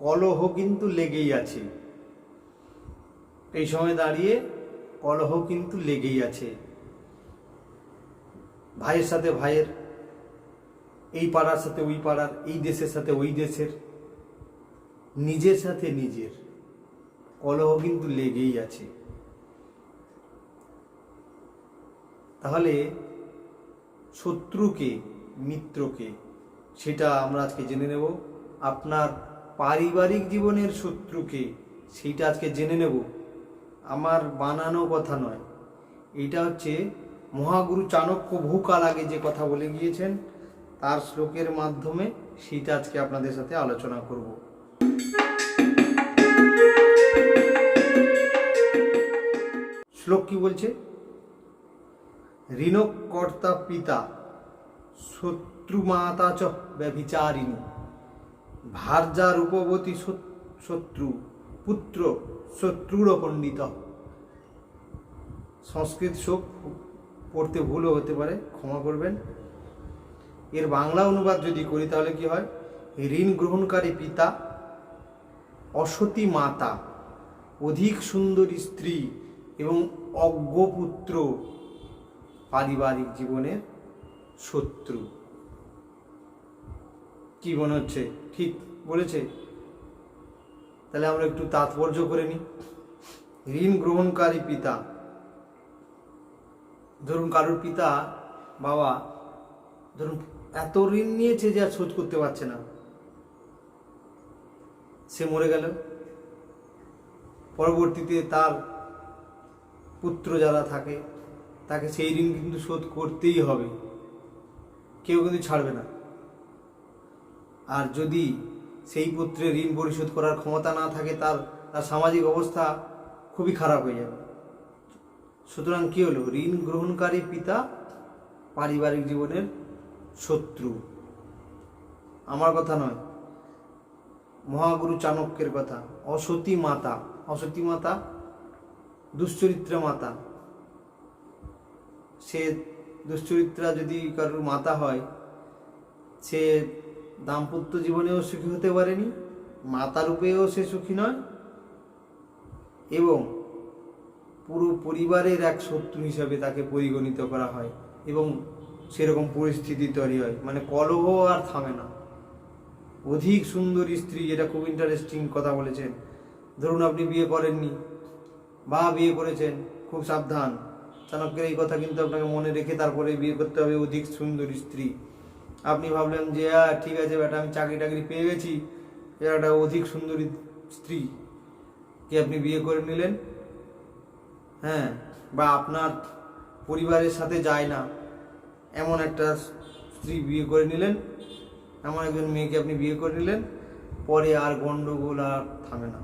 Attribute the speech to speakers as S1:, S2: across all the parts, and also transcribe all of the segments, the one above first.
S1: কলহ কিন্তু লেগেই আছে। এই সময় দাঁড়িয়ে কলহ কিন্তু লেগেই আছে। ভাইয়ের সাথে ভাইয়ের, এই পাড়ার সাথে ওই পাড়ার, এই দেশের সাথে ওই দেশের, নিজের সাথে নিজের কলহ কিন্তু লেগেই আছে। তাহলে শত্রুকে মিত্রকে সেটা আমরা আজকে জেনে নেব। আপনার পারিবারিক জীবনের শত্রুকে সেইটা আজকে জেনে নেব। আমার বানানো কথা নয়, এটা হচ্ছে মহাগুরু চাণক্য বহুকাল আগে যে কথা বলে গিয়েছেন তার শ্লোকের মাধ্যমে সেইটা আজকে আপনাদের সাথে আলোচনা করব। শ্লোক কি বলছে? ঋণকর্তা পিতা শত্রুমাতা চ ব্যভিচারিণী, ভার্যা রূপবতী শত্রু পুত্র শত্রুর পণ্ডিত। সংস্কৃত শ্লোক পড়তে ভুলও হতে পারে, ক্ষমা করবেন। এর বাংলা অনুবাদ যদি করি তাহলে কি হয়? ঋণ গ্রহণকারী পিতা, অসতী মাতা, অধিক সুন্দরী স্ত্রী এবং অজ্ঞ পুত্র পারিবারিক জীবনের শত্রু। কি মনে হচ্ছে? ঠিক বলেছে? তাহলে আমরা একটু তাৎপর্য করে নিই। ঋণ গ্রহণকারী পিতা, ধরুন কারোর পিতা বাবা ধরুন এত ঋণ নিয়েছে যে আর শোধ করতে পারছে না, সে মরে গেল। পরবর্তীতে তার পুত্র যারা থাকে তাকে সেই ঋণ কিন্তু শোধ করতেই হবে, কেউ কিন্তু ছাড়বে না। আর যদি সেই পুত্রের ঋণ পরিশোধ করার ক্ষমতা না থাকে, তার সামাজিক অবস্থা খুবই খারাপ হয়ে যাবে। সুতরাং কি হলো? ঋণ গ্রহণকারী পিতা পারিবারিক জীবনের শত্রু। আমার কথা নয়, মহাগুরু চাণক্যের কথা। অসতী মাতা, অসতী মাতা দুশ্চরিত্রা মাতা। সে দুশ্চরিত্রা যদি কারোর মাতা হয়, সে দাম্পত্য জীবনেও সুখী হতে পারেনি, মাতা রূপেও সে সুখী নয়, এবং পুরো পরিবারের এক শত্রু হিসাবে তাকে পরিগণিত করা হয় এবং সেরকম পরিস্থিতি তৈরি হয়। মানে কলহ আর থামে না। অধিক সুন্দরী স্ত্রী, এটা খুব ইন্টারেস্টিং কথা বলেছেন। ধরুন আপনি বিয়ে করেননি বা বিয়ে করেছেন, খুব সাবধান। চাণক্যের এই কথা কিন্তু আপনাকে মনে রেখে তারপরে বিয়ে করতে হবে। অধিক সুন্দরী স্ত্রী, আপনি ভাবলেন যে ঠিক আছে বেটা, আমি চাকরি টাকরি পেয়ে গেছি, একটা অধিক সুন্দরী স্ত্রী কে আপনি বিয়ে করে নিলেন, হ্যাঁ, বা আপনার পরিবারের সাথে যায় না এমন একটা স্ত্রী বিয়ে করে নিলেন, এমন একজন মেয়েকে আপনি বিয়ে করে নিলেন, পরে আর গন্ডগোল আর থামে না।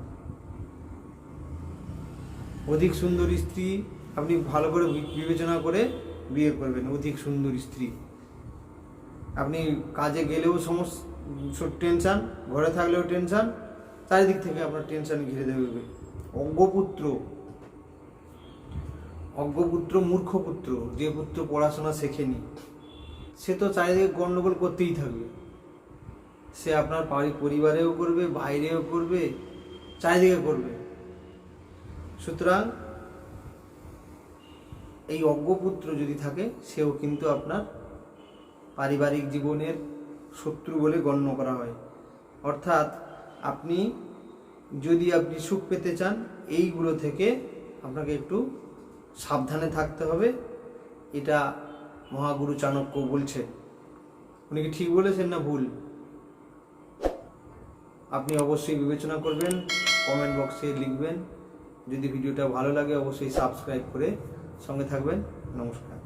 S1: অধিক সুন্দরী স্ত্রী আপনি ভালো করে বিবেচনা করে বিয়ে করবেন। অধিক সুন্দরী স্ত্রী, আপনি কাজে গেলেও সমস্যা, টেনশান, ঘরে থাকলেও টেনশান, চারিদিক থেকে আপনার টেনশান ঘিরে দেবে। অজ্ঞপুত্র, অজ্ঞপুত্র মূর্খ পুত্র, যে পুত্র পড়াশোনা শেখেনি, সে তো চারিদিকে গন্ডগোল করতেই থাকবে। সে আপনার পরিবারেও করবে, বাইরেও করবে, চারিদিকে করবে। সুতরাং এই অজ্ঞপুত্র যদি থাকে, সেও কিন্তু আপনার পারিবারিক জীবনের শত্রু বলে গণ্য করা হয়। অর্থাৎ আপনি সুখ পেতে চান, এইগুলো থেকে আপনাকে একটু সাবধানে থাকতে হবে। এটা মহাগুরু চাণক্য বলছেন। উনি কি ঠিক বলেছেন না ভুল? আপনি অবশ্যই বিবেচনা করবেন, কমেন্ট বক্সে লিখবেন। যদি ভিডিওটা ভালো লাগে অবশ্যই সাবস্ক্রাইব করে সঙ্গে থাকবেন। নমস্কার।